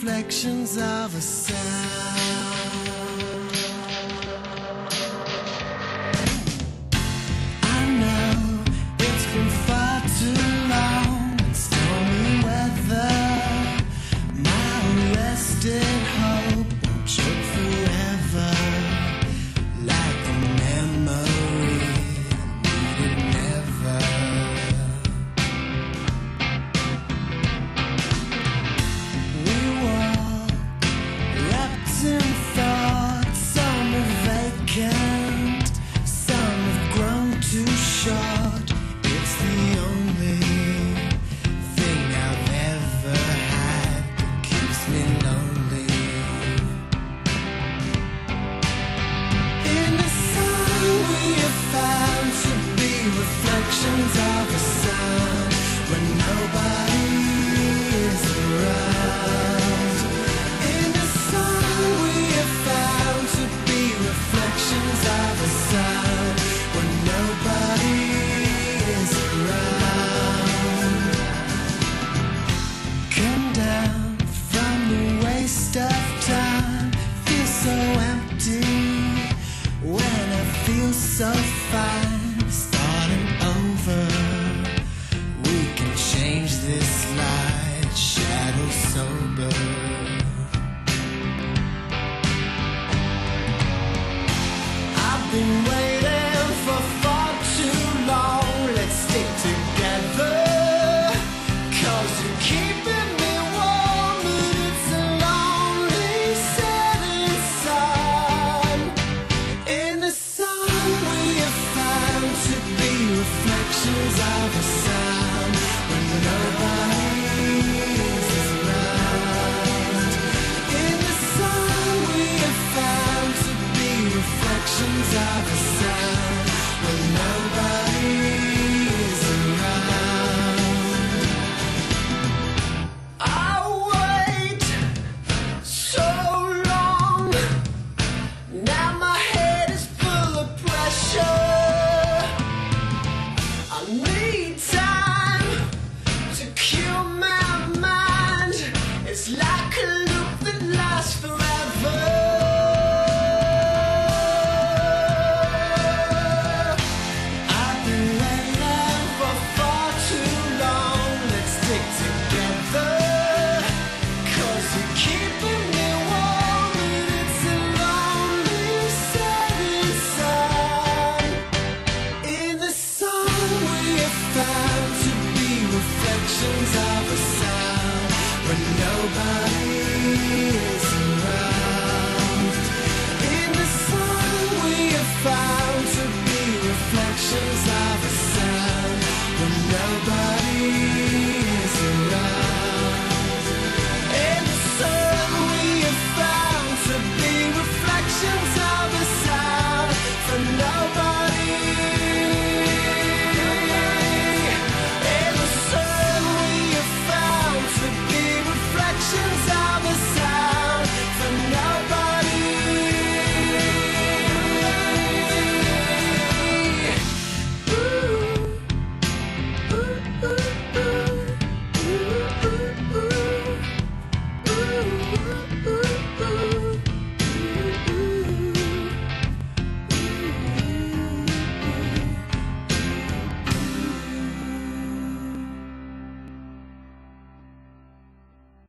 reflections of a sound. I know it's been far too long in stormy weather. My arrested hope won't choke forever like a memory needed never. We walk wrapped in thought. Some are vacant, some have grown too short. It's the only thing I've ever had that keeps me lonely. In the sun we have found to be reflections of a sun when nobody is around. In the sun we have found to be reflections of a sun when nobody is around. Come down from the waste of time. Feel so empty when I feel so fine. Starting over, we can change this light, shadow sober. I've been waiting for far too long. Let's stick together, 'cause you're keeping me warm, but it's a lonely setting sun. In the sun we have found to be reflections of a sun